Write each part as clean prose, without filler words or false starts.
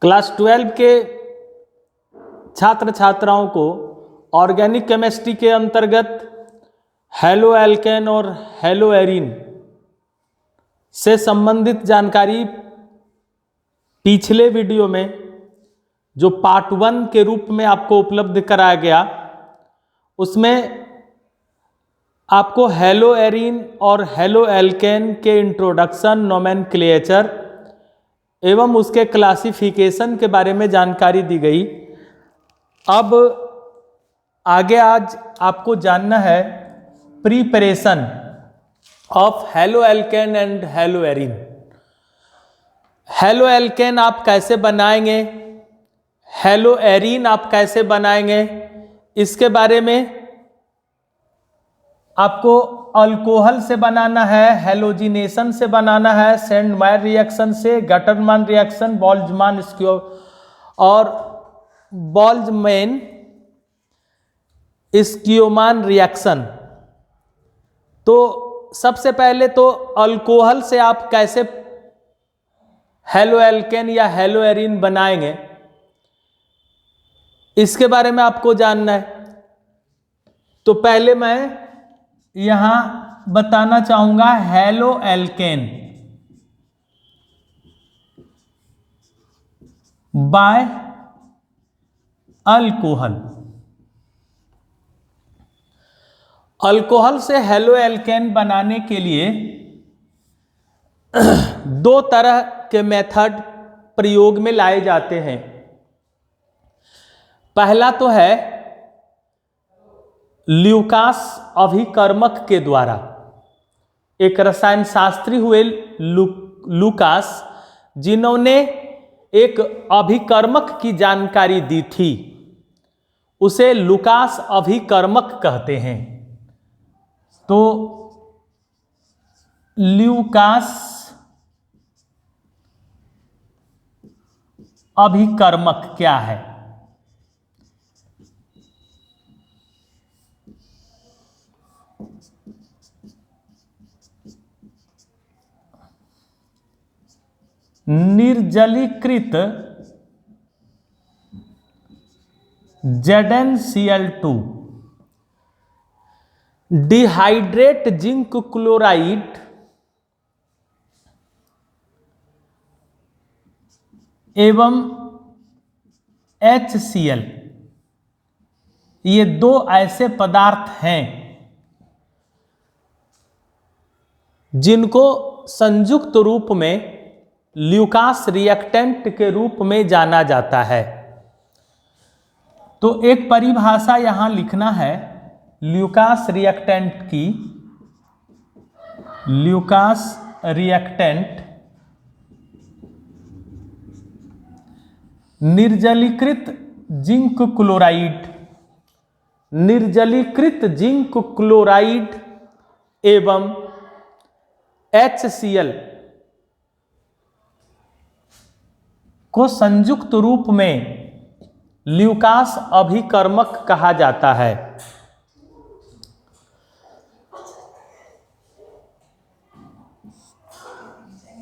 Class 12 के छात्र छात्राओं को ऑर्गेनिक केमिस्ट्री के अंतर्गत हैलो एल्केन और हैलो एरीन से संबंधित जानकारी पिछले वीडियो में जो पार्ट 1 के रूप में आपको उपलब्ध कराया गया, उसमें आपको हैलो एरीन और हैलो एल्केन के इंट्रोडक्शन, नोमेनक्लेचर एवं उसके क्लासिफिकेशन के बारे में जानकारी दी गई। अब आगे आज आपको जानना है preparation of haloalkane and haloarene. Haloalkane आप कैसे बनाएंगे, हैलो एरीन आप कैसे बनाएंगे, इसके बारे में आपको अल्कोहल से बनाना है, हैलोजिनेशन से बनाना है, सेंडमायर रिएक्शन से, गटरमान रिएक्शन, बोल्ट्जमान और बोल्ट्जमैन स्क्यूमान रिएक्शन। तो सबसे पहले तो अल्कोहल से आप कैसे हैलो एल्केन या हैलो एरीन बनाएंगे, इसके बारे में आपको जानना है। तो पहले मैं यहां बताना चाहूंगा haloalkane by alcohol. Alcohol से हैलो एल्केन बनाने के लिए दो तरह के मेथड प्रयोग में लाए जाते हैं। पहला तो है ल्यूकास अभिकर्मक के द्वारा। एक रसायन शास्त्री हुए लूकास, जिन्होंने एक अभिकर्मक की जानकारी दी थी, उसे लूकास अभिकर्मक कहते हैं। तो ल्यूकास अभिकर्मक क्या है? निर्जलीकृत ZnCl2 डिहाइड्रेट जिंक क्लोराइड एवं HCl, ये दो ऐसे पदार्थ हैं जिनको संयुक्त रूप में ल्यूकास रिएक्टेंट के रूप में जाना जाता है। तो एक परिभाषा यहां लिखना है ल्यूकास रिएक्टेंट की। ल्यूकास रिएक्टेंट निर्जलीकृत जिंक क्लोराइड, निर्जलीकृत जिंक क्लोराइड एवं HCl को संयुक्त रूप में ल्यूकास अभिकर्मक कहा जाता है।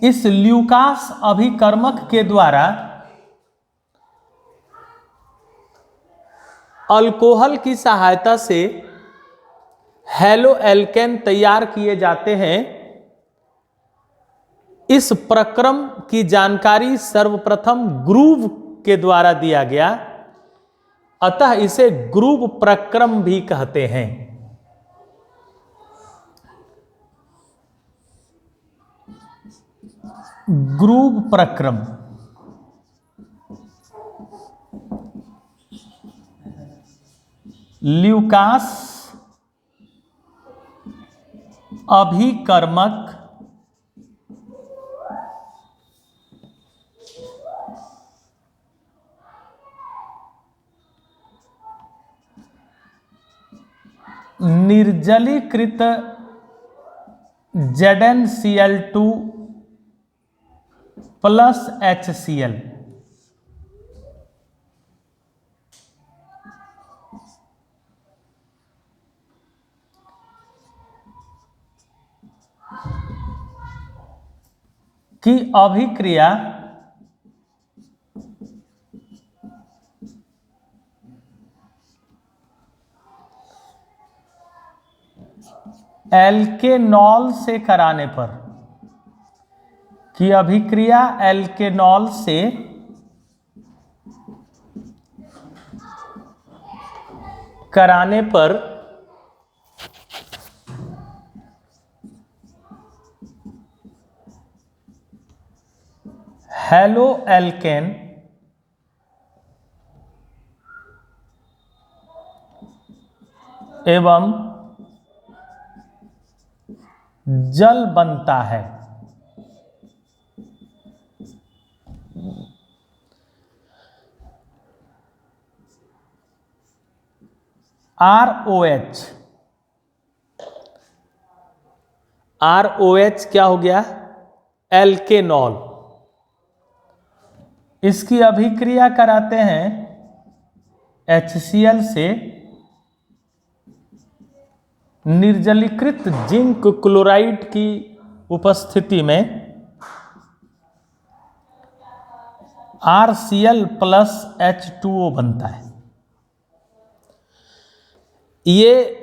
इस ल्यूकास अभिकर्मक के द्वारा अल्कोहल की सहायता से हैलो एल्केन तैयार किए जाते हैं। इस प्रक्रम की जानकारी सर्वप्रथम ग्रूव के द्वारा दिया गया, अतः इसे ग्रूव प्रक्रम भी कहते हैं। ग्रूव प्रक्रम ल्यूकास अभिकर्मक निर्जलीकृत ZnCl2 प्लस HCl की अभिक्रिया एल्केनॉल से कराने पर, कि अभिक्रिया एल्केनॉल से कराने पर हैलो एल्केन एवं जल बनता है। ROH, ROH क्या हो गया? एल्केनॉल। इसकी अभिक्रिया कराते हैं HCl से निर्जलीकृत जिंक क्लोराइड की उपस्थिति में RCl प्लस H2O बनता है। ये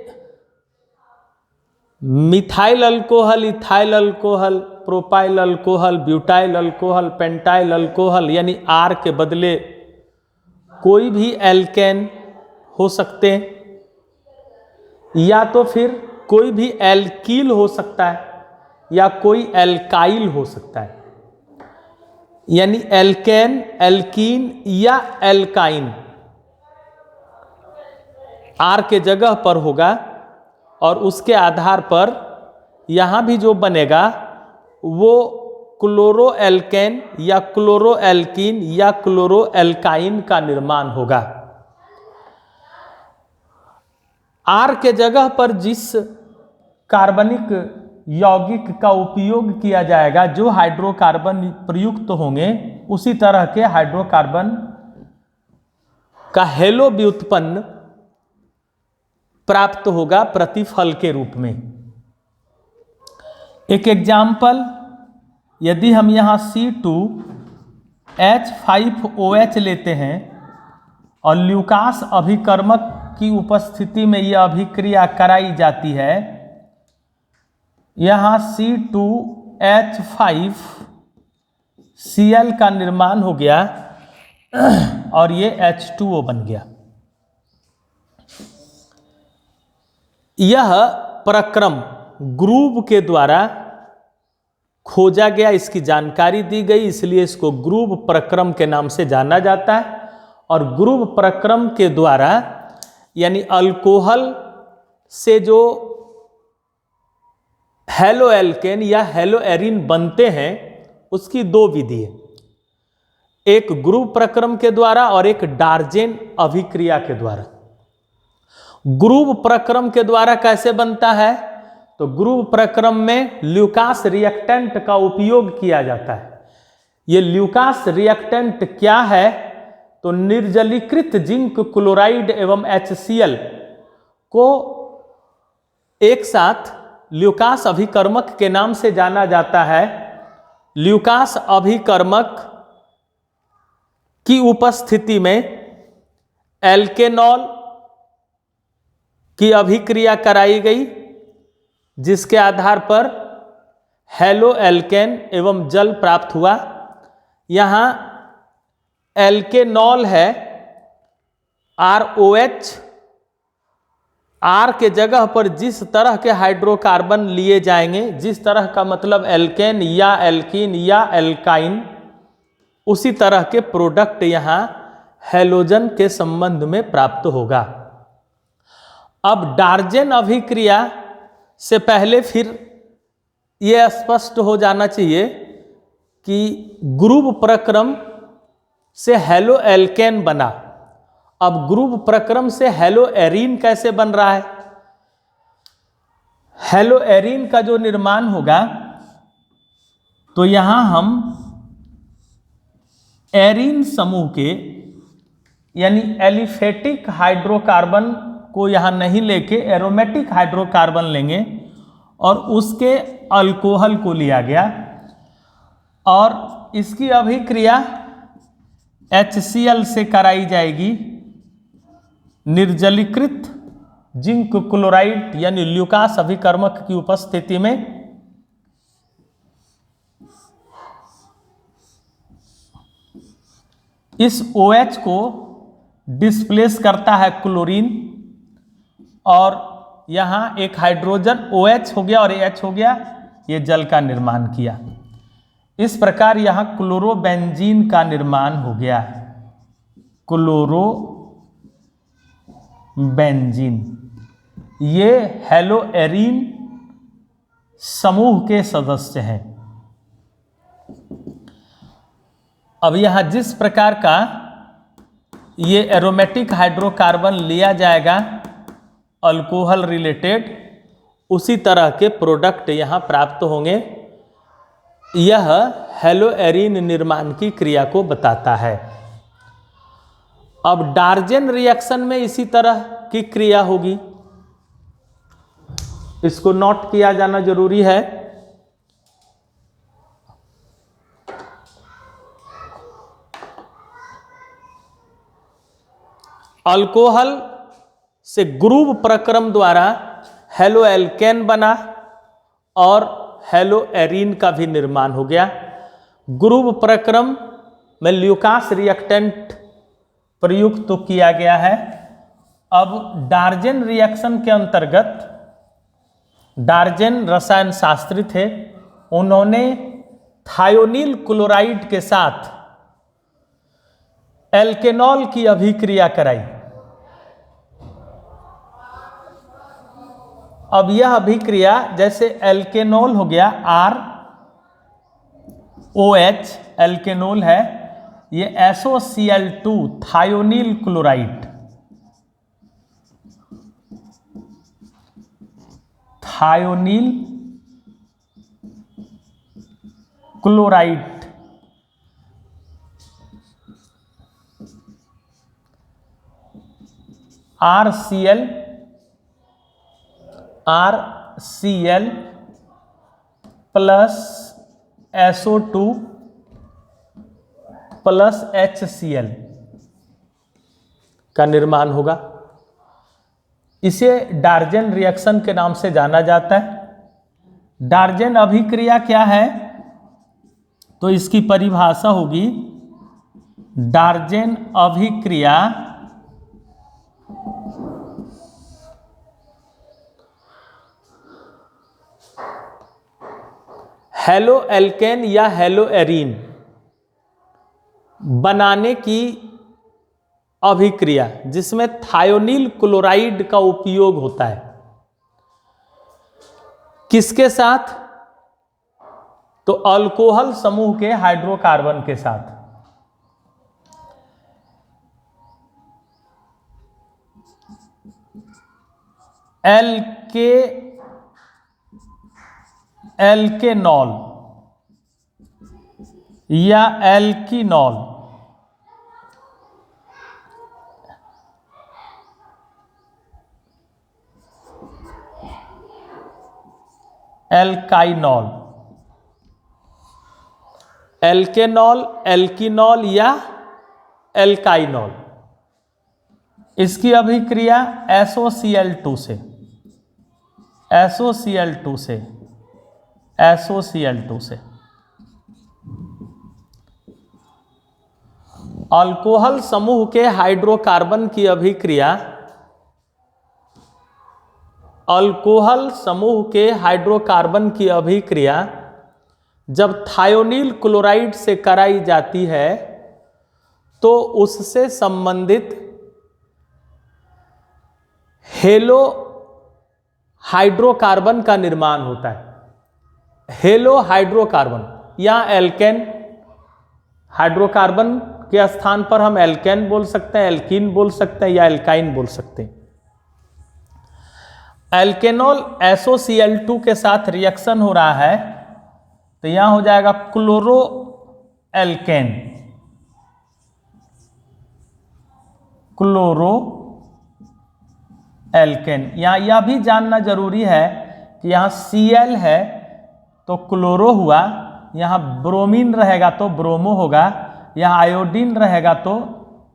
methyl alcohol, ethyl alcohol, propyl alcohol, butyl alcohol, pentyl alcohol यानी R के बदले कोई भी एल्केन हो सकते हैं, या तो फिर कोई भी एल्कील हो सकता है, या कोई एल्काइल हो सकता है। यानी एल्केन, एल्कीन या एल्काइन R के जगह पर होगा, और उसके आधार पर यहाँ भी जो बनेगा वो क्लोरो एल्केन या क्लोरो एल्कीन या क्लोरो एल्काइन का निर्माण होगा। R के जगह पर जिस कार्बनिक यौगिक का उपयोग किया जाएगा, जो हाइड्रोकार्बन प्रयुक्त होंगे, उसी तरह के हाइड्रोकार्बन का हेलो व्युत्पन्न प्राप्त होगा प्रतिफल के रूप में। एक एग्जाम्पल, यदि हम यहाँ C2H5OH लेते हैं और ल्यूकास अभिकर्मक की उपस्थिति में यह अभिक्रिया कराई जाती है, यहाँ C2H5Cl का निर्माण हो गया और ये H2O बन गया। यह प्रक्रम ग्रुव के द्वारा खोजा गया, इसकी जानकारी दी गई, इसलिए इसको ग्रुव प्रक्रम के नाम से जाना जाता है। और ग्रुव प्रक्रम के द्वारा यानी अल्कोहल से जो हेलो एल्केन या हेलो एरीन बनते हैं, उसकी दो विधि है, एक ग्रुव प्रक्रम के द्वारा और एक डार्जेन अभिक्रिया के द्वारा। ग्रुव प्रक्रम के द्वारा कैसे बनता है? तो ग्रुव प्रक्रम में ल्यूकास रिएक्टेंट का उपयोग किया जाता है। ये ल्यूकास रिएक्टेंट क्या है? तो निर्जलीकृत जिंक क्लोराइड एवं HCl को एक साथ ल्यूकास अभिकर्मक के नाम से जाना जाता है। ल्यूकास अभिकर्मक की उपस्थिति में एल्केनॉल की अभिक्रिया कराई गई, जिसके आधार पर हेलो एल्केन एवं जल प्राप्त हुआ। यहाँ एल्केनॉल है ROH, R के जगह पर जिस तरह के हाइड्रोकार्बन लिए जाएंगे, जिस तरह का मतलब एल्केन या एल्कीन या एल्काइन, उसी तरह के प्रोडक्ट यहाँ हैलोजन के संबंध में प्राप्त होगा। अब डार्जेन अभिक्रिया से पहले फिर यह स्पष्ट हो जाना चाहिए कि ग्रुव प्रक्रम से हेलो एल्केन बना। अब ग्रुव प्रक्रम से हेलो एरीन कैसे बन रहा है? हेलो एरीन का जो निर्माण होगा, तो यहां हम एरीन समूह के यानी एलिफेटिक हाइड्रोकार्बन को यहां नहीं लेके एरोमेटिक हाइड्रोकार्बन लेंगे और उसके अल्कोहल को लिया गया और इसकी अभिक्रिया HCl से कराई जाएगी निर्जलीकृत जिंक क्लोराइड यानी ल्यूकास अभिकर्मक की उपस्थिति में इस OH को डिस्प्लेस करता है क्लोरीन, और यहाँ एक हाइड्रोजन OH हो गया और H हो गया, ये जल का निर्माण किया। इस प्रकार यहाँ क्लोरोबेंजीन का निर्माण हो गया। क्लोरोबेंजीन ये हेलोएरीन समूह के सदस्य हैं। अब यहाँ जिस प्रकार का ये एरोमेटिक हाइड्रोकार्बन लिया जाएगा अल्कोहल रिलेटेड, उसी तरह के प्रोडक्ट यहाँ प्राप्त होंगे। यह हेलोएरीन निर्माण की क्रिया को बताता है। अब डार्जेन रिएक्शन में इसी तरह की क्रिया होगी, इसको नोट किया जाना जरूरी है। अल्कोहल से ग्रुव प्रक्रम द्वारा हेलोएल्केन बना और हेलोएरीन का भी निर्माण हो गया। ग्रुव प्रक्रम में ल्यूकास रिएक्टेंट प्रयुक्त तो किया गया है। अब डार्जेन रिएक्शन के अंतर्गत डार्जेन रसायन शास्त्री थे, उन्होंने थायोनील क्लोराइड के साथ एल्केनॉल की अभिक्रिया कराई। अब यह अभिक्रिया जैसे एल्केनॉल हो गया ROH एल्केनॉल है, ये SOCl2 thionyl chloride, thionyl chloride RCl plus SO2 plus HCl का निर्माण होगा। इसे डार्जेन रिएक्शन के नाम से जाना जाता है। डार्जेन अभिक्रिया क्या है, तो इसकी परिभाषा होगी डार्जेन अभिक्रिया हेलोएल्केन या हेलोएरीन बनाने की अभिक्रिया जिसमें थायोनील क्लोराइड का उपयोग होता है। किसके साथ, तो अल्कोहल समूह के हाइड्रोकार्बन के साथ। एल्केनॉल या एल्कीनॉल, एल्काइनॉल, एल्केनॉल, एल्कीनॉल या एल्काइनॉल, इसकी अभिक्रिया SOCl2 से, SOCl2 से, SOCl2 से। अल्कोहल समूह के हाइड्रोकार्बन की अभिक्रिया, अल्कोहल समूह के हाइड्रोकार्बन की अभिक्रिया जब थायोनील क्लोराइड से कराई जाती है तो उससे संबंधित हेलो हाइड्रोकार्बन का निर्माण होता है। हेलो हाइड्रोकार्बन, यहाँ एल्केन हाइड्रोकार्बन के स्थान पर हम एल्केन बोल सकते हैं, एल्कीन बोल सकते हैं या एल्काइन बोल सकते हैं। एल्केनॉल SOCl2 के साथ रिएक्शन हो रहा है तो यहां हो जाएगा क्लोरो एल्केन, क्लोरो एल्केन। यहां यह भी जानना जरूरी है कि यहां Cl है तो क्लोरो हुआ, यहां ब्रोमीन रहेगा तो ब्रोमो होगा, यहां आयोडीन रहेगा तो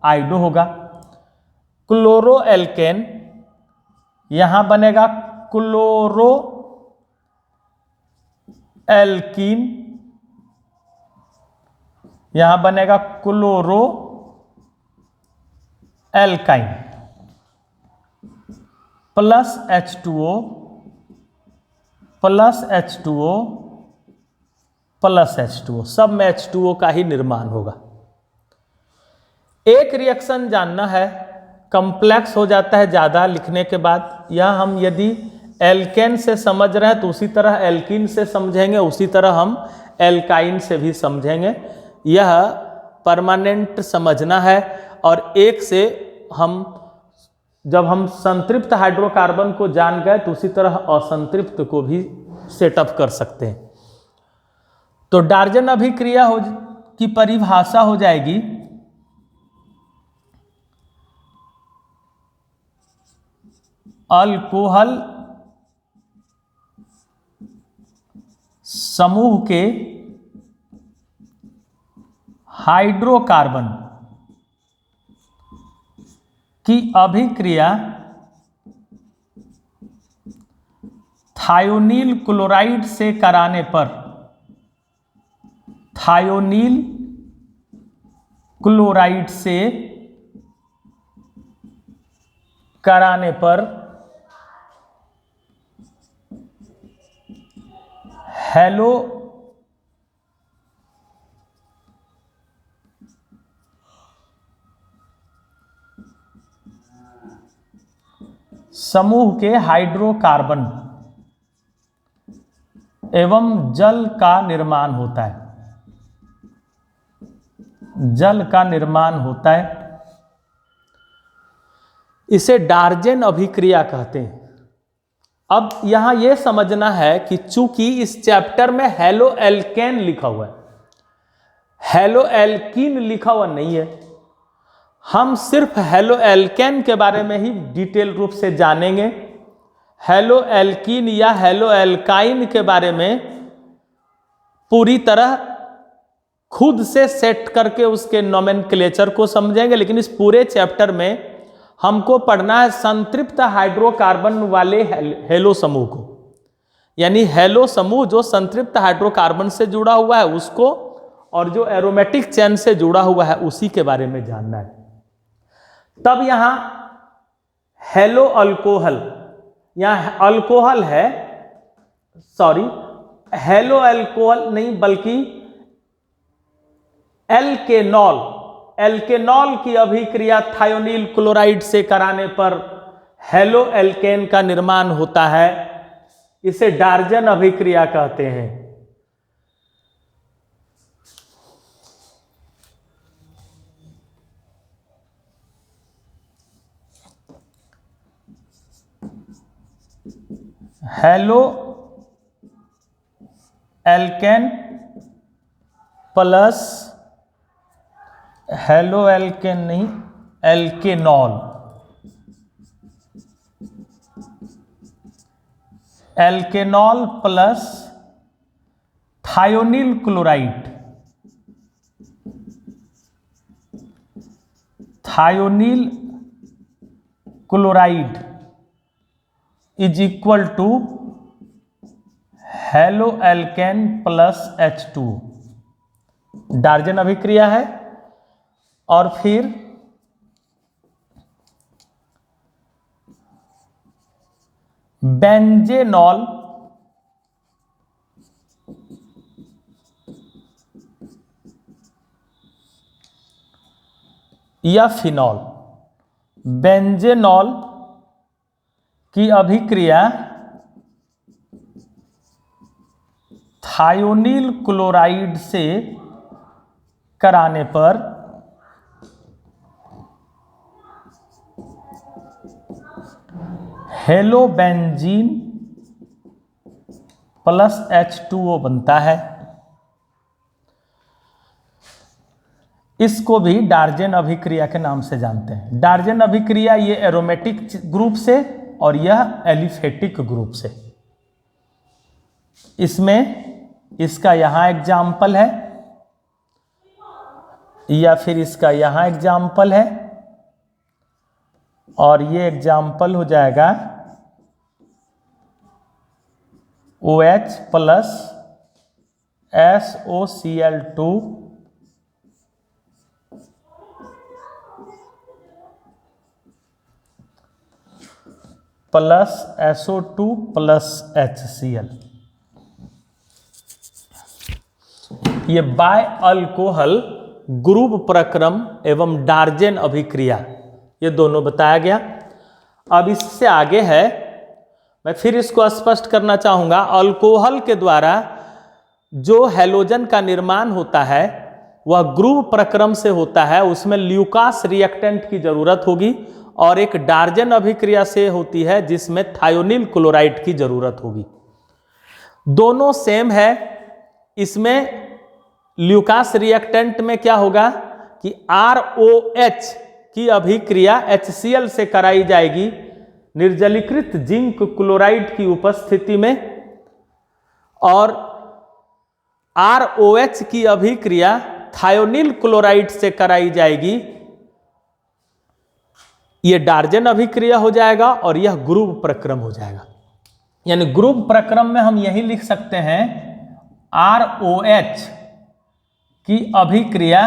आइडो होगा। क्लोरो एल्केन यहां बनेगा क्लोरो एल्कीन, यहां बनेगा chloro alkyne plus H2O plus H2O plus H2O, सब में H2O का ही निर्माण होगा। एक रिएक्शन जानना है, कॉम्प्लेक्स हो जाता है ज़्यादा लिखने के बाद। यह हम यदि एल्केन से समझ रहे हैं तो उसी तरह एल्कीन से समझेंगे, उसी तरह हम एल्काइन से भी समझेंगे। यह परमानेंट समझना है। और एक से हम जब हम संतृप्त हाइड्रोकार्बन को जान गए तो उसी तरह असंतृप्त को भी सेटअप कर सकते हैं। तो डार्जन अभिक्रिया की परिभाषा हो जाएगी अल्कोहल समूह के हाइड्रोकार्बन की अभिक्रिया थायोनील क्लोराइड से कराने पर, थायोनील क्लोराइड से कराने पर हेलो समूह के हाइड्रोकार्बन एवं जल का निर्माण होता है, जल का निर्माण होता है। इसे डार्जन अभिक्रिया कहते हैं। अब यहां यह समझना है कि चूंकि इस चैप्टर में हेलो एल्केन लिखा हुआ है, हेलो एल्कीन लिखा हुआ नहीं है, हम सिर्फ हेलो एल्केन के बारे में ही डिटेल रूप से जानेंगे। हेलो एल्कीन या हेलो एल्काइन के बारे में पूरी तरह खुद से सेट करके उसके नोमेनक्लेचर को समझेंगे। लेकिन इस पूरे चैप्टर में हमको पढ़ना है संतृप्त हाइड्रोकार्बन वाले हेलो समूह को, यानी हेलो समूह जो संतृप्त हाइड्रोकार्बन से जुड़ा हुआ है उसको, और जो एरोमेटिक चेन से जुड़ा हुआ है उसी के बारे में जानना है। तब यहां हेलो अल्कोहल, यहां अल्कोहल है, सॉरी हेलो अल्कोहल नहीं बल्कि एल्केनॉल, एल्केनॉल की अभिक्रिया थायोनील क्लोराइड से कराने पर हेलो एल्केन का निर्माण होता है। इसे डार्जन अभिक्रिया कहते हैं। Halo alkane plus halo alkane नहीं alkanol, alkanol plus thionyl chloride, thionyl chloride is equal to halo alkane plus H2, Darzens अभिक्रिया है। और फिर बेंजेनॉल या फिनॉल, बेंजेनॉल की अभिक्रिया थायोनील क्लोराइड से कराने पर हेलोबेंजीन प्लस H2O बनता है। इसको भी डार्जन अभिक्रिया के नाम से जानते हैं। डार्जन अभिक्रिया ये एरोमेटिक ग्रुप से और यह एलिफेटिक ग्रुप से। इसमें इसका यहां एग्जाम्पल है या फिर इसका यहां एग्जाम्पल है और ये एग्जाम्पल हो जाएगा OH plus SOCl2 plus SO2 plus HCl। ये बाय अल्कोहल ग्रुप प्रक्रम एवं डार्जेन अभिक्रिया, ये दोनों बताया गया। अब इससे आगे है, मैं फिर इसको स्पष्ट करना चाहूंगा। अल्कोहल के द्वारा जो हैलोजन का निर्माण होता है वह ग्रुप प्रक्रम से होता है, उसमें ल्यूकास रिएक्टेंट की जरूरत होगी, और एक डार्जेन अभिक्रिया से होती है जिसमें थायोनिल क्लोराइड की जरूरत होगी। दोनों सेम है। इसमें ल्यूकास रिएक्टेंट में क्या होगा कि ROH की अभिक्रिया HCl से कराई जाएगी निर्जलीकृत जिंक क्लोराइड की उपस्थिति में, और ROH की अभिक्रिया थायोनिल क्लोराइड से कराई जाएगी। यह डार्जेन अभिक्रिया हो जाएगा और यह ग्रुप प्रक्रम हो जाएगा। यानी ग्रुप प्रक्रम में हम यही लिख सकते हैं ROH की अभिक्रिया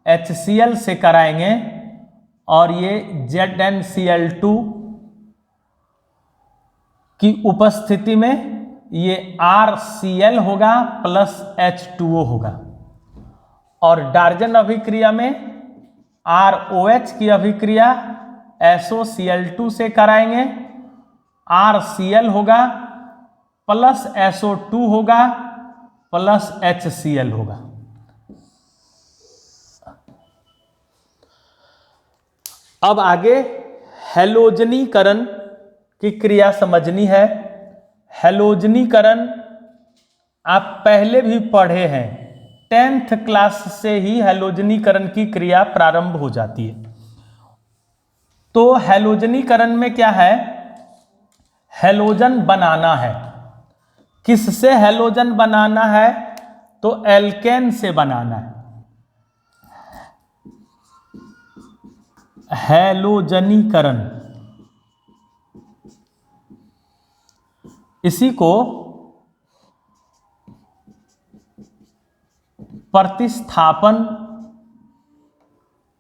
HCl से कराएंगे, और ये ZnCl2 की उपस्थिति में ये RCl होगा प्लस H2O होगा। और डार्जेन अभिक्रिया में ROH की अभिक्रिया SOCl2 से कराएंगे, RCl होगा प्लस SO2 होगा प्लस HCl होगा। अब आगे हैलोजनीकरण की क्रिया समझनी है। हैलोजनीकरण आप पहले भी पढ़े हैं, 10th क्लास से ही हैलोजनीकरण की क्रिया प्रारंभ हो जाती है। तो हैलोजनीकरण में क्या है, हैलोजन बनाना है। किससे हैलोजन बनाना है, तो एल्केन से बनाना है। हैलोजनीकरण, इसी को प्रतिस्थापन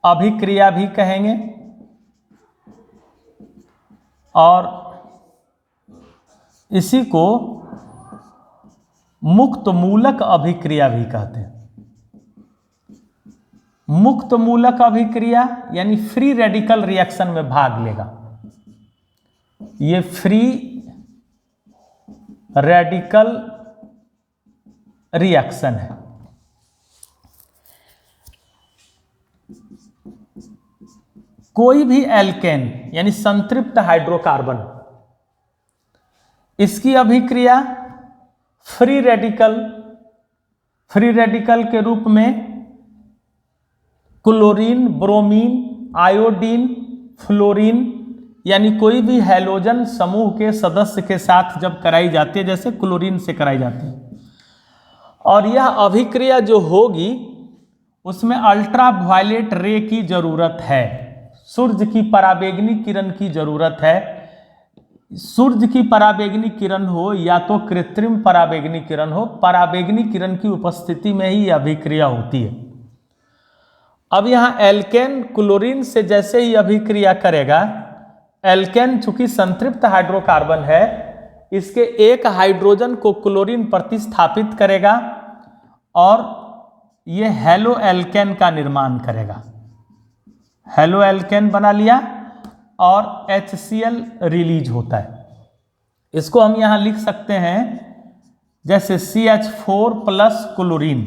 अभिक्रिया भी कहेंगे, और इसी को मुक्त मूलक अभिक्रिया भी कहते हैं। मुक्त मूलक अभिक्रिया यानी फ्री रेडिकल रिएक्शन में भाग लेगा। ये फ्री रेडिकल रिएक्शन है। कोई भी एल्केन यानी संतृप्त हाइड्रोकार्बन, इसकी अभिक्रिया फ्री रेडिकल के रूप में क्लोरीन, ब्रोमीन, आयोडीन, फ्लोरीन यानी कोई भी हैलोजन समूह के सदस्य के साथ जब कराई जाती है, जैसे क्लोरीन से कराई जाती है, और यह अभिक्रिया जो होगी उसमें अल्ट्रा वायलेट रे की जरूरत है, सूर्य की पराबैंगनी किरण की जरूरत है। सूर्य की पराबैंगनी किरण हो या तो कृत्रिम पराबैंगनी किरण हो, पराबैंगनी किरण की उपस्थिति में ही यह अभिक्रिया होती है। अब यहाँ एल्केन क्लोरीन से जैसे ही अभिक्रिया करेगा, एल्केन चूंकि संतृप्त हाइड्रोकार्बन है, इसके एक हाइड्रोजन को क्लोरीन प्रतिस्थापित करेगा और यह हैलो एल्केन का निर्माण करेगा। हैलो एल्केन बना लिया और HCl रिलीज होता है। इसको हम यहां लिख सकते हैं जैसे CH4 प्लस क्लोरीन,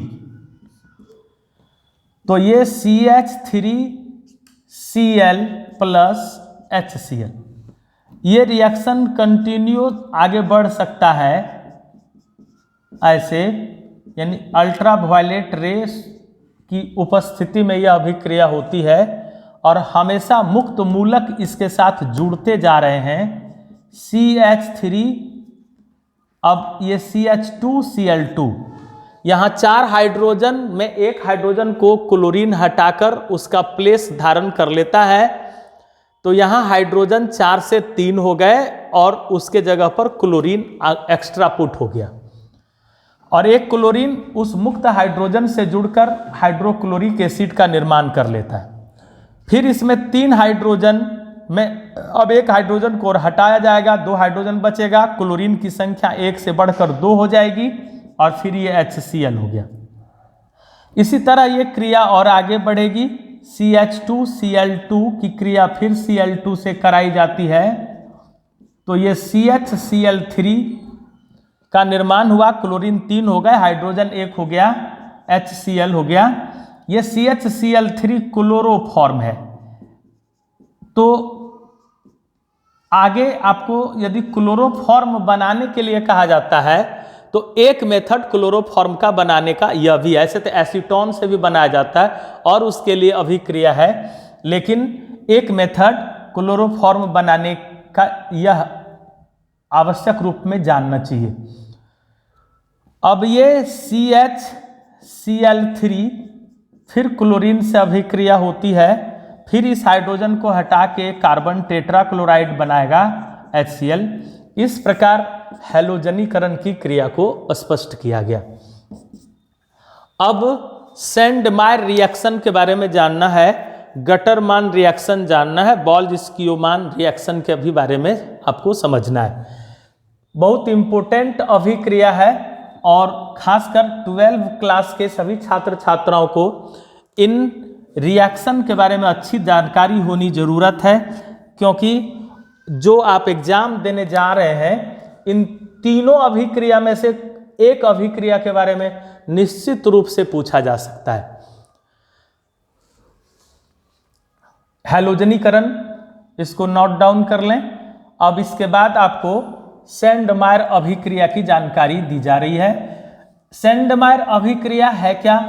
तो ये CH3Cl प्लस HCl। ये रिएक्शन कंटिन्यू आगे बढ़ सकता है ऐसे, यानी अल्ट्रा वायलेट रेस की उपस्थिति में यह अभिक्रिया होती है और हमेशा मुक्त मूलक इसके साथ जुड़ते जा रहे हैं। CH3, अब ये CH2Cl2, यहाँ 4 हाइड्रोजन में एक हाइड्रोजन को क्लोरीन हटाकर उसका प्लेस धारण कर लेता है, तो यहाँ हाइड्रोजन 4 से 3 हो गए और उसके जगह पर क्लोरीन एक्स्ट्रा पुट हो गया, और एक क्लोरीन उस मुक्त हाइड्रोजन से जुड़कर हाइड्रोक्लोरिक एसिड का निर्माण कर लेता है। फिर इसमें 3 हाइड्रोजन में अब एक हाइड्रोजन को हटाया जाएगा, 2 हाइड्रोजन बचेगा, क्लोरीन की संख्या 1 से बढ़कर 2 हो जाएगी और फिर ये HCl हो गया। इसी तरह ये क्रिया और आगे बढ़ेगी। CH2Cl2 की क्रिया फिर Cl2 से कराई जाती है, तो ये CHCl3 का निर्माण हुआ, क्लोरीन 3 हो गए, हाइड्रोजन 1 हो गया, HCl हो गया। ये CHCl3 क्लोरोफॉर्म है। तो आगे आपको यदि क्लोरोफॉर्म बनाने के लिए कहा जाता है तो एक मेथड क्लोरोफॉर्म का बनाने का यह भी है। ऐसे तो एसीटोन से भी बनाया जाता है और उसके लिए अभिक्रिया है, लेकिन एक मेथड क्लोरोफॉर्म बनाने का यह आवश्यक रूप में जानना चाहिए। अब ये CHCl3 फिर क्लोरीन से अभिक्रिया होती है, फिर इस हाइड्रोजन को हटा के कार्बन टेट्राक्लोराइड बनाएगा HCl। इस प्रकार हैलोजनीकरण की क्रिया को स्पष्ट किया गया। अब सेंडमायर रिएक्शन के बारे में जानना है, गटरमान रिएक्शन जानना है, बॉल्ज-स्कियोमान रिएक्शन के भी बारे में आपको समझना है। बहुत इंपॉर्टेंट अभिक्रिया है और खासकर 12 क्लास के सभी छात्र छात्राओं को इन रिएक्शन के बारे में अच्छी जानकारी होनी ज़रूरत है, क्योंकि जो आप एग्जाम देने जा रहे हैं इन तीनों अभिक्रिया में से एक अभिक्रिया के बारे में निश्चित रूप से पूछा जा सकता है। हैलोजनीकरण, इसको नोट डाउन कर लें। अब इसके बाद आपको सेंडमायर अभिक्रिया की जानकारी दी जा रही है। सेंडमायर अभिक्रिया है क्या?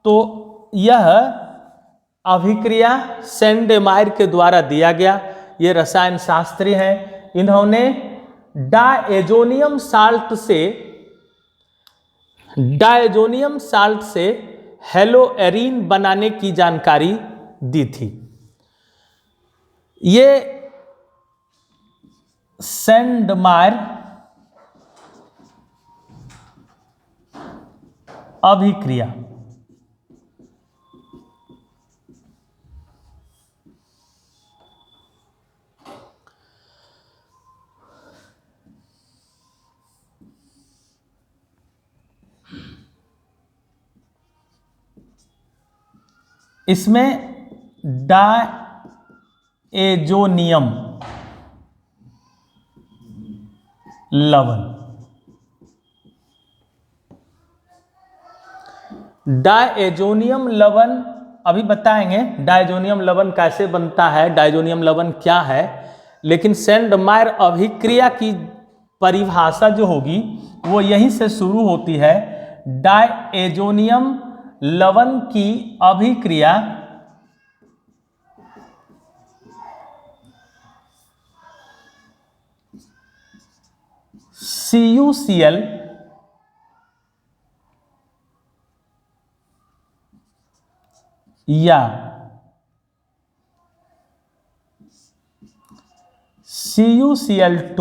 तो यह अभिक्रिया सेंडमायर के द्वारा दिया गया। ये रसायन शास्त्री हैं, इन्होंने डायजोनियम साल्ट से हेलोएरीन बनाने की जानकारी दी थी। ये सेंडमायर अभिक्रिया इसमें डायजोनियम लवण, डायजोनियम लवण अभी बताएंगे डायजोनियम लवण कैसे बनता है, डायजोनियम लवण क्या है। लेकिन सेंडमायर अभिक्रिया की परिभाषा जो होगी वो यहीं से शुरू होती है। डायजोनियम लवण की अभिक्रिया CuCl या Cu2Cl2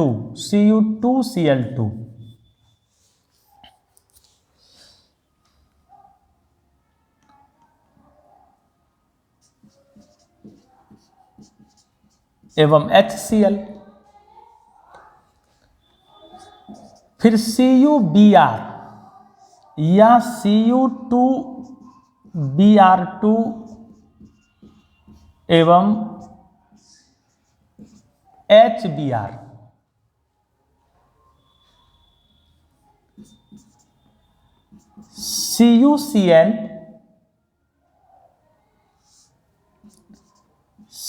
एवं HCl, फिर CuBr या Cu2Br2 एवं HBr, CuCN,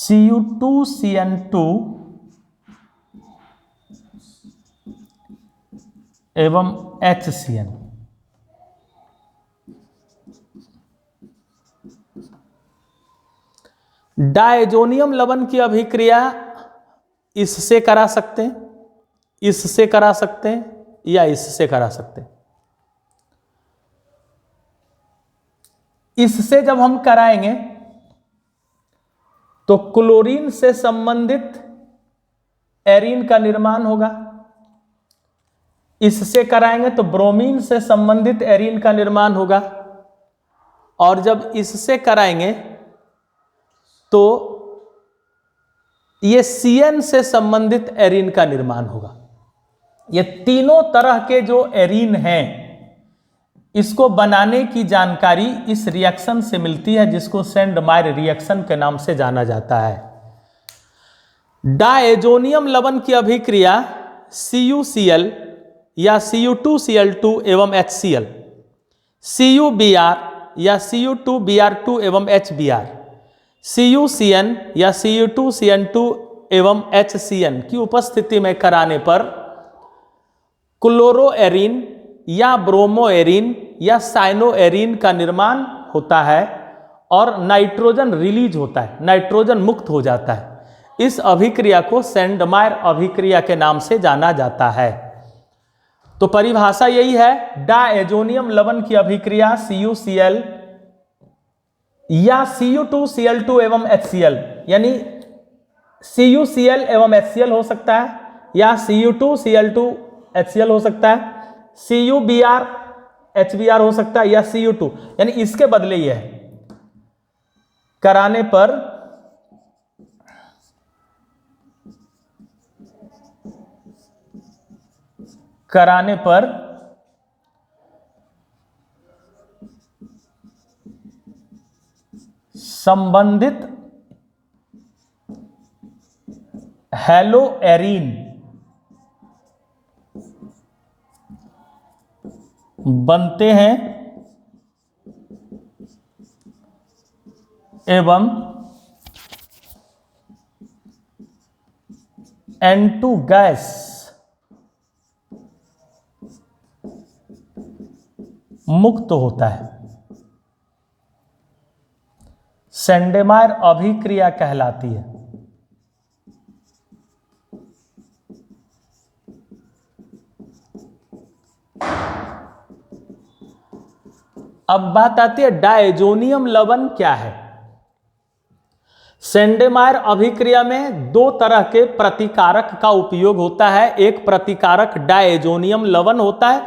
Cu2CN2 एवं HCN। डायजोनियम लवण की अभिक्रिया इससे करा सकते हैं, इससे करा सकते हैं या इससे करा सकते हैं। इससे जब हम कराएंगे तो क्लोरीन से संबंधित एरीन का निर्माण होगा। इससे कराएंगे तो ब्रोमीन से संबंधित एरीन का निर्माण होगा। और जब इससे कराएंगे तो ये CN से संबंधित एरीन का निर्माण होगा। ये तीनों तरह के जो एरीन हैं इसको बनाने की जानकारी इस रिएक्शन से मिलती है, जिसको सेंडमायर रिएक्शन के नाम से जाना जाता है। डायजोनियम लवण की अभिक्रिया CuCl या Cu2Cl2 एवं HCl, CuBr या Cu2Br2 एवं HBr, CuCN या Cu2CN2 एवं HCN की उपस्थिति में कराने पर क्लोरोएरीन या ब्रोमोएरीन या साइनोएरीन का निर्माण होता है और नाइट्रोजन रिलीज होता है, नाइट्रोजन मुक्त हो जाता है। इस अभिक्रिया को सेंडमायर अभिक्रिया के नाम से जाना जाता है। तो परिभाषा यही है, डायजोनियम लवण की अभिक्रिया CuCl या Cu2Cl2 एवं HCl, यानी CuCl एवं HCl हो सकता है या Cu2Cl2 HCl हो सकता है, CuBr HBr हो सकता है या Cu2, यानी इसके बदले ये है। कराने पर संबंधित हैलोएरीन बनते हैं एवं N2 गैस मुक्त होता है। सेंडमायर अभिक्रिया कहलाती है। अब बात आती है डायजोनियम लवण क्या है। सेंडमायर अभिक्रिया में दो तरह के प्रतिकारक का उपयोग होता है। एक प्रतिकारक डायजोनियम लवण होता है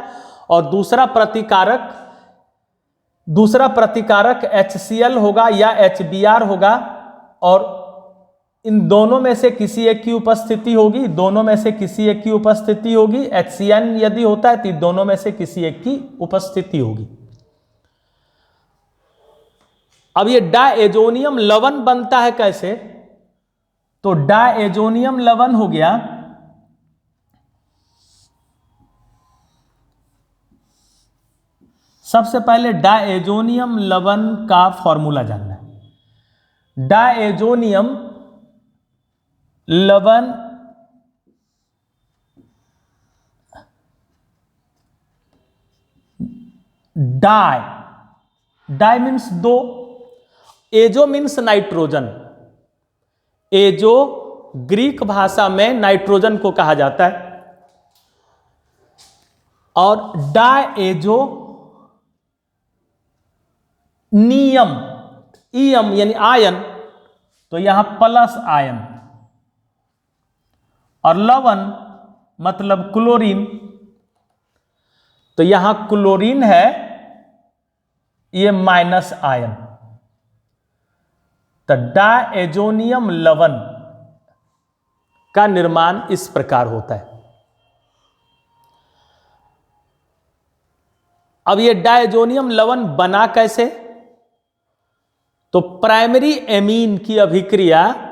और दूसरा प्रतिकारक HCl होगा या HBr होगा, और इन दोनों में से किसी एक की उपस्थिति होगी। HCN यदि होता है तो दोनों में से किसी एक की उपस्थिति होगी। अब ये डायजोनियम लवण बनता है कैसे? तो डायजोनियम लवण हो गया, सबसे पहले डायजोनियम लवण का फॉर्मूला जानना है। डायजोनियम लवण डाई मीन्स दो, azo means nitrogen. Azo Greek भाषा में नाइट्रोजन को कहा जाता है, और डाएजो नियम, ईयम यानी आयन, तो यहां प्लस आयन, और लवण मतलब क्लोरीन, तो यहां क्लोरीन है, ये माइनस आयन। तो डायजोनियम लवण का निर्माण इस प्रकार होता है। अब ये डायजोनियम लवण बना कैसे? तो प्राइमरी एमीन की अभिक्रिया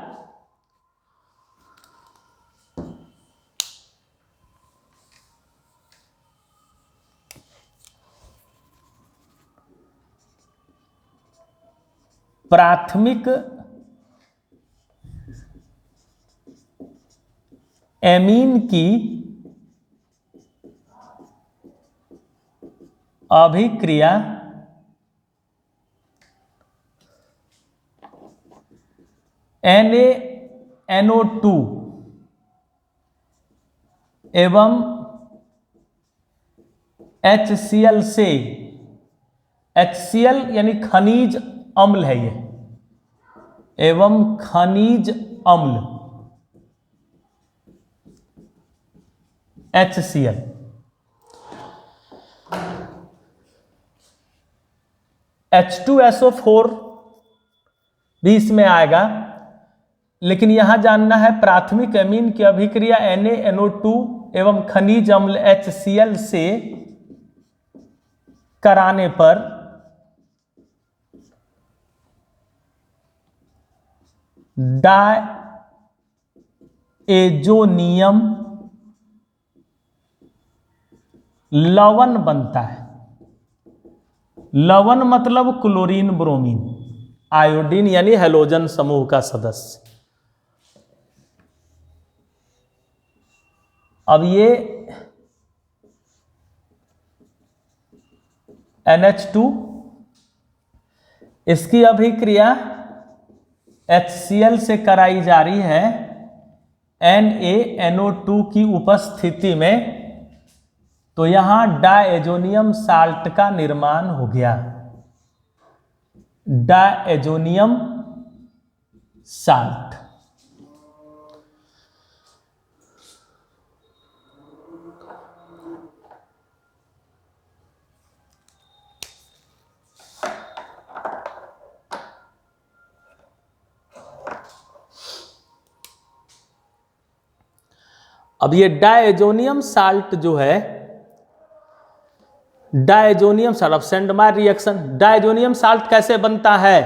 प्राथमिक एमीन की अभिक्रिया NaNO2 एवं HCl से, HCl यानी खनिज अम्ल है ये, एवं खनिज अम्ल HCl। H2SO4 भी इसमें आएगा, लेकिन यहां जानना है प्राथमिक एमीन की अभिक्रिया NaNO2 एवं खनिज अम्ल HCl से कराने पर डाएजोनियम लवण बनता है। लवण मतलब क्लोरीन ब्रोमीन आयोडीन यानी हैलोजन समूह का सदस्य। अब ये NH2 इसकी अभिक्रिया HCl से कराई जा रही है NaNO2 की उपस्थिति में, तो यहां डाएजोनियम साल्ट का निर्माण हो गया। डाएजोनियम साल्ट। अब ये डाएजोनियम साल्ट जो है, डाएजोनियम साल्ट, अब सेंडमायर रिएक्शन, डाएजोनियम साल्ट कैसे बनता है?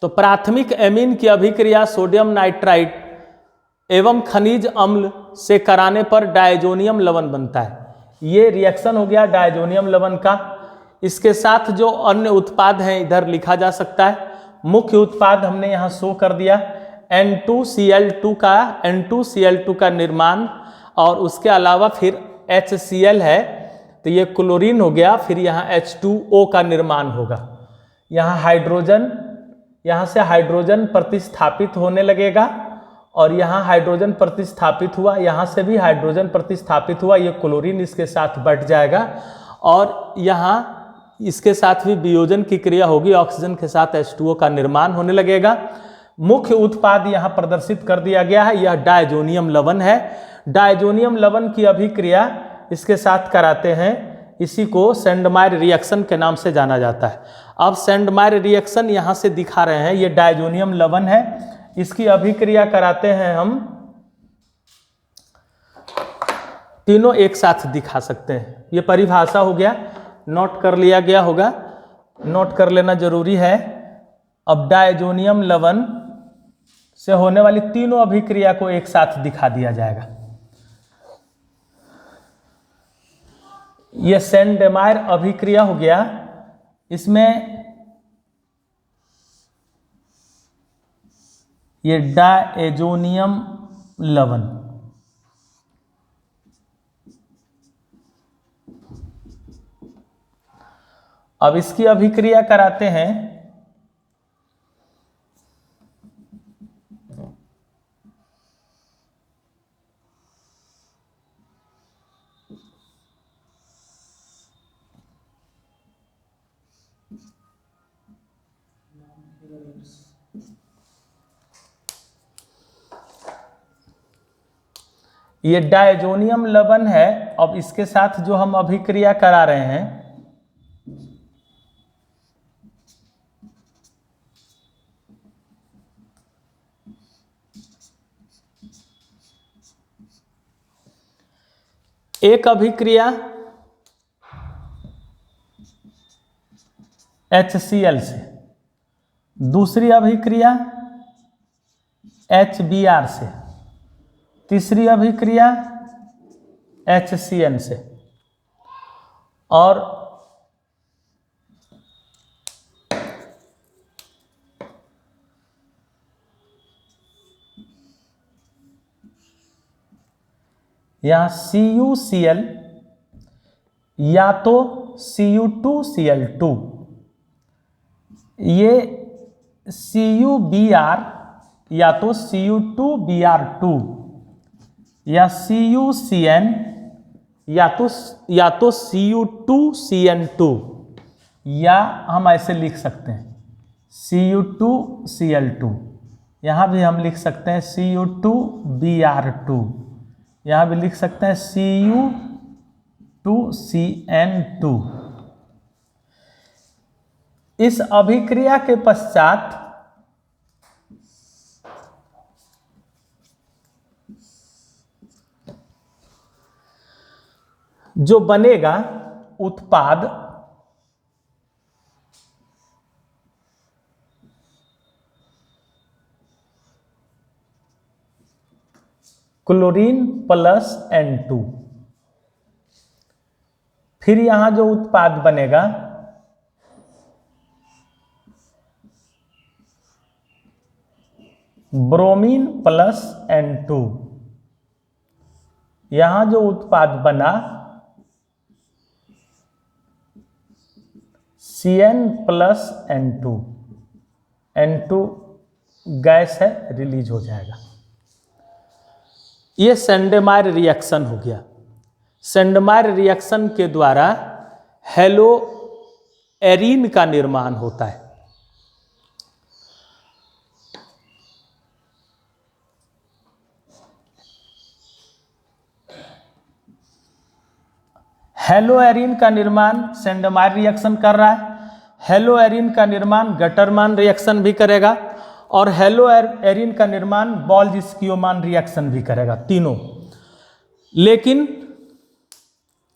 तो प्राथमिक एमीन की अभिक्रिया सोडियम नाइट्राइट एवं खनिज अम्ल से कराने पर डाएजोनियम लवण बनता है। ये रिएक्शन हो गया डाएजोनियम लवण का। इसके साथ जो अन्य उत्पाद हैं इधर लिखा जा सकता है। मुख्य उत्पाद हमने यहाँ शो कर दिया, N2Cl2 का निर्माण, और उसके अलावा फिर HCl है तो ये क्लोरीन हो गया, फिर यहाँ H2O का निर्माण होगा। यहाँ हाइड्रोजन, यहाँ से हाइड्रोजन प्रतिस्थापित होने लगेगा और यहाँ हाइड्रोजन प्रतिस्थापित हुआ, यहाँ से भी हाइड्रोजन प्रतिस्थापित हुआ, ये क्लोरीन इसके साथ बढ़ जाएगा और यहाँ इसके साथ भी वियोजन की क्रिया होगी, ऑक्सीजन के साथ H2O का निर्माण होने लगेगा। मुख्य उत्पाद यहाँ प्रदर्शित कर दिया गया है, यह डायजोनियम लवण है। डायजोनियम लवण की अभिक्रिया इसके साथ कराते हैं, इसी को सेंडमायर रिएक्शन के नाम से जाना जाता है। अब सेंडमायर रिएक्शन यहाँ से दिखा रहे हैं, ये डायजोनियम लवण है, इसकी अभिक्रिया कराते हैं हम, तीनों एक साथ दिखा सकते हैं। ये परिभाषा हो गया, नोट कर लिया गया होगा, नोट कर लेना जरूरी है। अब डायजोनियम लवण से होने वाली तीनों अभिक्रिया को एक साथ दिखा दिया जाएगा। यह सेंडमायर अभिक्रिया हो गया, इसमें ये डायजोनियम लवण, अब इसकी अभिक्रिया कराते हैं ये डायजोनियम लवण है। अब इसके साथ जो हम अभिक्रिया करा रहे हैं, एक अभिक्रिया HCl से, दूसरी अभिक्रिया HBr से, तीसरी अभिक्रिया HCN से, और यहाँ CuCl या तो Cu2Cl2, ये CuBr या तो Cu2Br2, या CuCN या तो Cu2CN2, या हम ऐसे लिख सकते हैं Cu2Cl2। यहाँ भी हम लिख सकते हैं Cu2Br2, यहाँ भी लिख सकते हैं Cu2CN2। इस अभिक्रिया के पश्चात जो बनेगा उत्पाद क्लोरीन प्लस N2। फिर यहां जो उत्पाद बनेगा ब्रोमीन प्लस N2। यहां जो उत्पाद बना Cn plus N2। N2 gas है, रिलीज हो जाएगा। ये सेंडेमायर रिएक्शन हो गया। सेंडेमायर रिएक्शन के द्वारा हेलो एरीन का निर्माण होता है। हेलो एरीन का निर्माण सेंडेमायर रिएक्शन कर रहा है। हेलो एरीन का निर्माण गटरमान रिएक्शन भी करेगा और हेलो एरीन का निर्माण बॉल्ज-स्कियोमान रिएक्शन भी करेगा, तीनों। लेकिन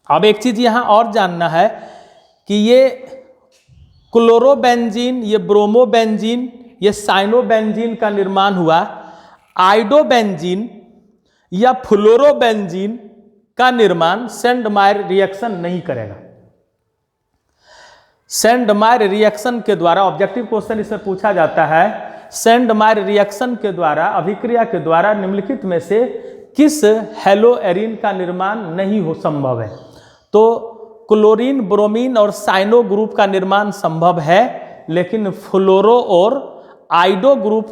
अब एक चीज यहां और जानना है कि ये क्लोरोबेंजीन, ये ब्रोमोबेंजीन, ये साइनोबेंजीन का निर्माण हुआ, आइडोबेंजीन या फ्लोरोबेंजीन का निर्माण सेंडमायर रिएक्शन नहीं करेगा। सेंडमायर रिएक्शन के द्वारा, ऑब्जेक्टिव क्वेश्चन इसमें पूछा जाता है, सेंडमायर रिएक्शन के द्वारा, अभिक्रिया के द्वारा निम्नलिखित में से किस हेलो एरीन का निर्माण नहीं हो संभव है? तो क्लोरीन, ब्रोमीन और साइनो ग्रुप का निर्माण संभव है, लेकिन फ्लोरो और आइडो ग्रुप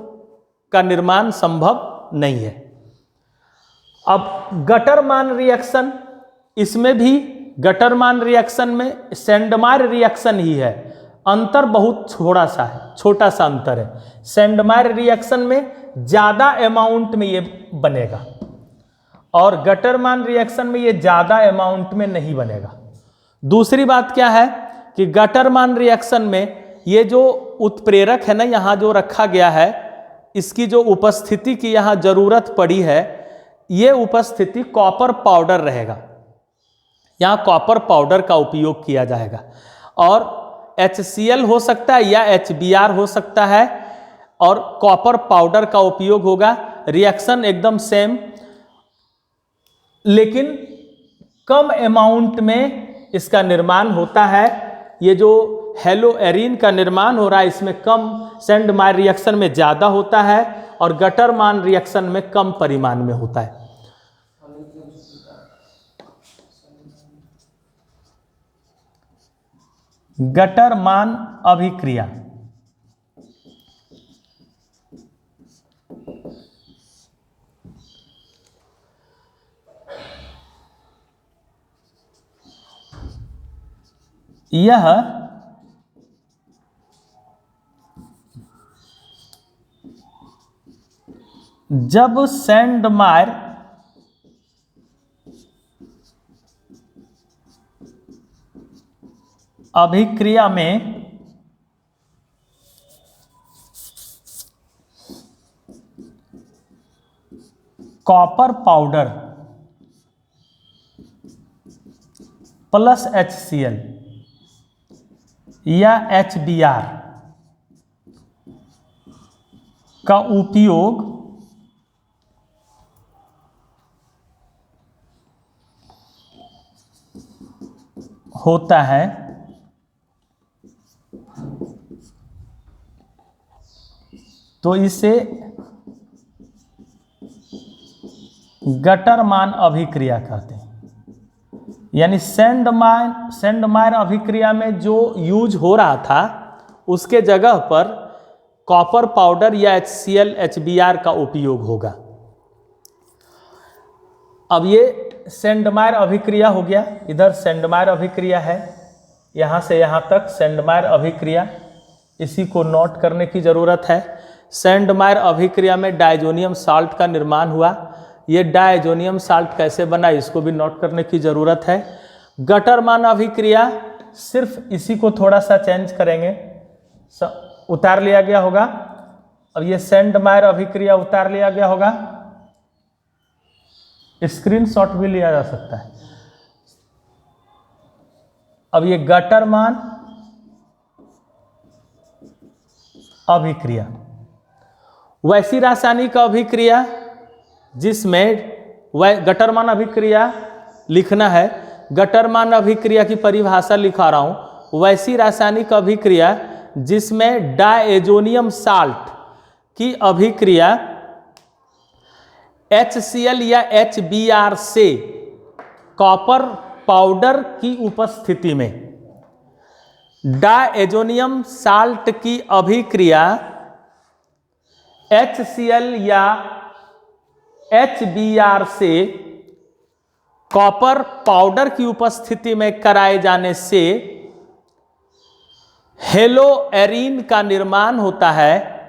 का निर्माण संभव नहीं है। अब गटरमान रिएक्शन, इसमें भी गटरमान रिएक्शन में सेंडमायर रिएक्शन ही है, अंतर बहुत छोटा सा अंतर है। सेंडमायर रिएक्शन में ज्यादा अमाउंट में ये बनेगा और गटरमान रिएक्शन में ये ज्यादा अमाउंट में नहीं बनेगा। दूसरी बात क्या है कि गटरमान रिएक्शन में ये जो उत्प्रेरक है ना, यहाँ जो रखा गया है, इसकी जो उपस्थिति की यहाँ जरूरत पड़ी है, ये उपस्थिति कॉपर पाउडर रहेगा। यहाँ कॉपर पाउडर का उपयोग किया जाएगा और HCl हो सकता है या HBr हो सकता है और कॉपर पाउडर का उपयोग होगा। रिएक्शन एकदम सेम, लेकिन कम अमाउंट में इसका निर्माण होता है। ये जो हेलो एरीन का निर्माण हो रहा है, इसमें कम, सेंडमायर रिएक्शन में ज़्यादा होता है और गटरमान रिएक्शन में कम परिमाण में होता है। गटरमान अभिक्रिया, यह जब सेंडमायर अभिक्रिया में कॉपर पाउडर प्लस HCl या HBr का उपयोग होता है, तो इसे गटरमान अभिक्रिया कहते हैं। यानी सेंडमायर अभिक्रिया में जो यूज हो रहा था, उसके जगह पर कॉपर पाउडर या HCl, HBr का उपयोग होगा। अब ये सेंडमायर अभिक्रिया हो गया, इधर सेंडमायर अभिक्रिया है, यहाँ से यहाँ तक सेंडमायर अभिक्रिया, इसी को नोट करने की ज़रूरत है। सैंडमायर अभिक्रिया में डायजोनियम साल्ट का निर्माण हुआ। ये डायजोनियम साल्ट कैसे बना इसको भी नोट करने की जरूरत है। गटरमान अभिक्रिया, सिर्फ इसी को थोड़ा सा चेंज करेंगे, उतार लिया गया होगा। अब ये सैंडमायर अभिक्रिया उतार लिया गया होगा, स्क्रीनशॉट भी लिया जा सकता है। अब ये गटरमान अभिक्रिया, वैसी रासायनिक अभिक्रिया जिसमें गटरमान अभिक्रिया लिखना है, गटरमान अभिक्रिया की परिभाषा लिखा रहा हूं। वैसी रासायनिक अभिक्रिया जिसमें डायजोनियम साल्ट की अभिक्रिया HCl या HBr से कॉपर पाउडर की उपस्थिति में, डायजोनियम साल्ट की अभिक्रिया HCl या HBr से कॉपर पाउडर की उपस्थिति में कराए जाने से हेलोएरीन का निर्माण होता है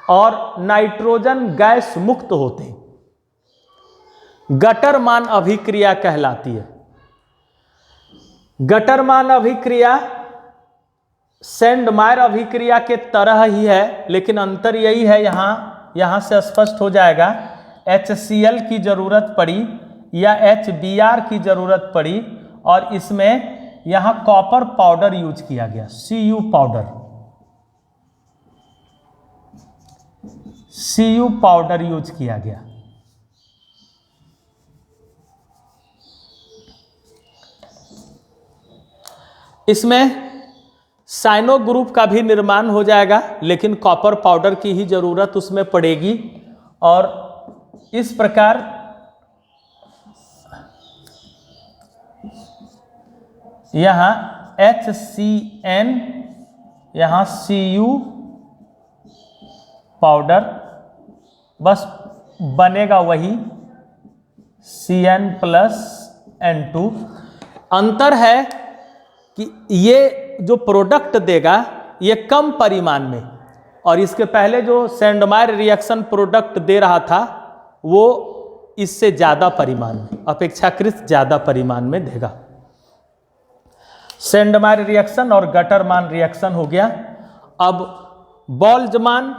और नाइट्रोजन गैस मुक्त होते हैं। गटरमान अभिक्रिया कहलाती है। गटरमान अभिक्रिया सैंडमायर अभिक्रिया के तरह ही है, लेकिन अंतर यही है, यहां से स्पष्ट हो जाएगा। HCl की जरूरत पड़ी या HBr की जरूरत पड़ी और इसमें यहां कॉपर पाउडर यूज किया गया, Cu पाउडर यूज किया गया। इसमें साइनो ग्रुप का भी निर्माण हो जाएगा, लेकिन कॉपर पाउडर की ही जरूरत उसमें पड़ेगी। और इस प्रकार यहां HCN, यहां Cu पाउडर, बस बनेगा वही Cn+N2। अंतर है कि ये जो प्रोडक्ट देगा ये कम परिमाण में, और इसके पहले जो सैंडमायर रिएक्शन प्रोडक्ट दे रहा था वो इससे ज़्यादा परिमाण में, अपेक्षाकृत ज़्यादा परिमाण में देगा। सैंडमायर रिएक्शन और गटरमान रिएक्शन हो गया। अब बोल्जमान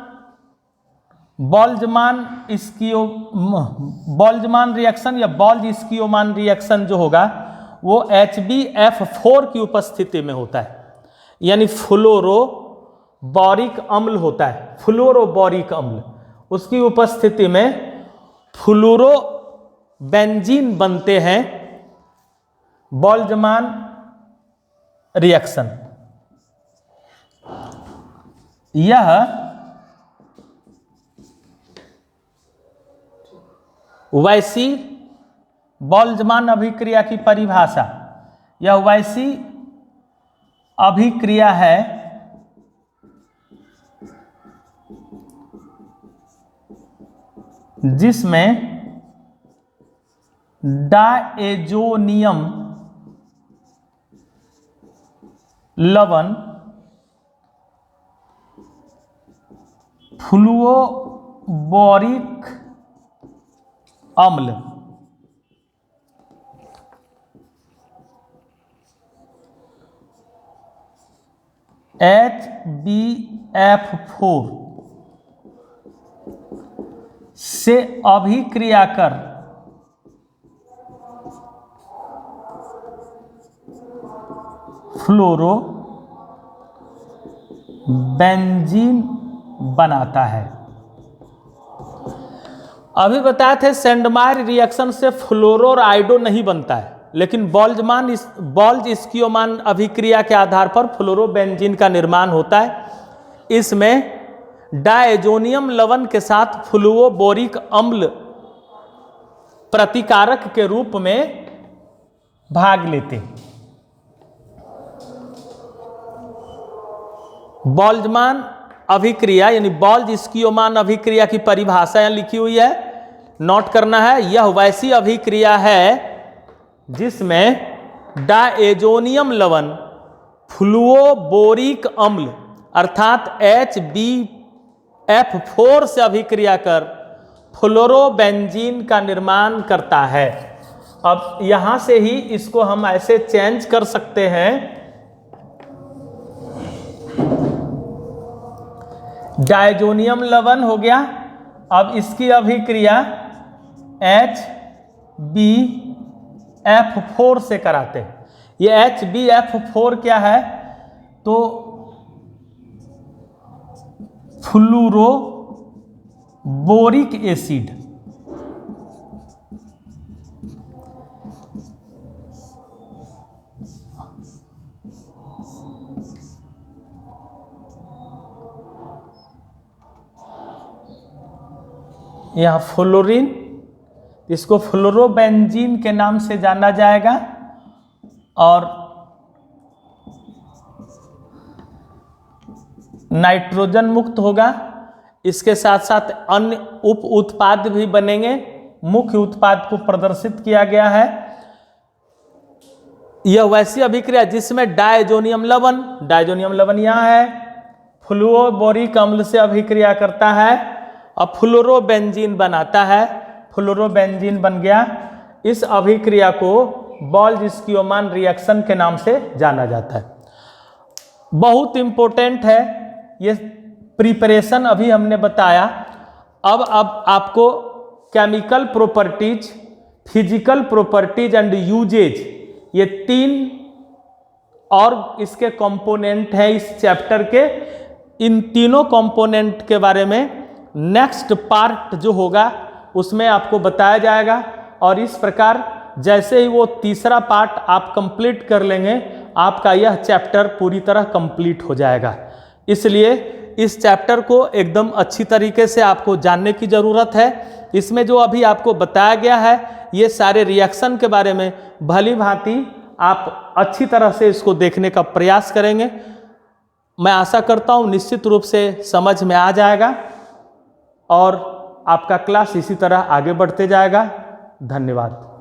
रिएक्शन या बोल्ज-स्कियोमान रिएक्शन जो होगा वो HbF4 की उपस्थिति में होता है, यानी फ्लोरोबोरिक अम्ल होता है। फ्लोरोबोरिक अम्ल, उसकी उपस्थिति में फ्लोरोबेंजीन बनते हैं। बोल्जमान रिएक्शन, यह वैसी बोल्जमान अभिक्रिया की परिभाषा, यह वैसी अभिक्रिया है जिसमें डायजोनियम लवण फ्लूओबोरिक अम्ल HbF4 से अभिक्रिया कर फ्लोरोबेंजीन बनाता है। अभी बताए थे सैंडमायर रिएक्शन से फ्लोरोराइडो नहीं बनता है, लेकिन बोल्ज-स्कियोमान अभिक्रिया के आधार पर फ्लोरोबेंजीन का निर्माण होता है। इसमें डायजोनियम लवण के साथ फ्लूओबोरिक अम्ल प्रतिकारक के रूप में भाग लेते हैं। बोल्जमान अभिक्रिया यानी बोल्ज-स्कियोमान अभिक्रिया की परिभाषा यहां लिखी हुई है, नोट करना है। यह वैसी अभिक्रिया है जिसमें डायजोनियम लवण फ्लूओबोरिक अम्ल अर्थात F4 से अभिक्रिया कर फ्लोरोबेंजीन का निर्माण करता है। अब यहां से ही इसको हम ऐसे चेंज कर सकते हैं, डायजोनियम लवण हो गया, अब इसकी अभिक्रिया HbF4 से कराते हैं। ये HbF4 क्या है, तो फ्लूरोबोरिक एसिड। यहाँ फ्लोरीन, इसको फ्लोरोबेंजीन के नाम से जाना जाएगा, और नाइट्रोजन मुक्त होगा। इसके साथ साथ अन्य उप उत्पाद भी बनेंगे। मुख्य उत्पाद को प्रदर्शित किया गया है। यह वैसी अभिक्रिया जिसमें डायजोनियम लवण यहाँ है, फ्लूओबोरिक अम्ल से अभिक्रिया करता है और फ्लोरोबेंजीन बनाता है। फ्लोरोबेंजीन बन गया। इस अभिक्रिया को बॉल्ज-स्कियोमान रिएक्शन के नाम से जाना जाता है। बहुत इंपॉर्टेंट है ये प्रिपरेशन, अभी हमने बताया। अब आपको chemical properties, physical properties and uses, ये 3 और इसके कंपोनेंट हैं इस चैप्टर के। इन तीनों कंपोनेंट के बारे में नेक्स्ट पार्ट जो होगा उसमें आपको बताया जाएगा। और इस प्रकार जैसे ही वो तीसरा पार्ट आप कंप्लीट कर लेंगे, आपका यह चैप्टर पूरी तरह कंप्लीट हो जाएगा। इसलिए इस चैप्टर को एकदम अच्छी तरीके से आपको जानने की ज़रूरत है। इसमें जो अभी आपको बताया गया है, ये सारे रिएक्शन के बारे में भली भांति आप अच्छी तरह से इसको देखने का प्रयास करेंगे। मैं आशा करता हूँ निश्चित रूप से समझ में आ जाएगा और आपका क्लास इसी तरह आगे बढ़ते जाएगा। धन्यवाद।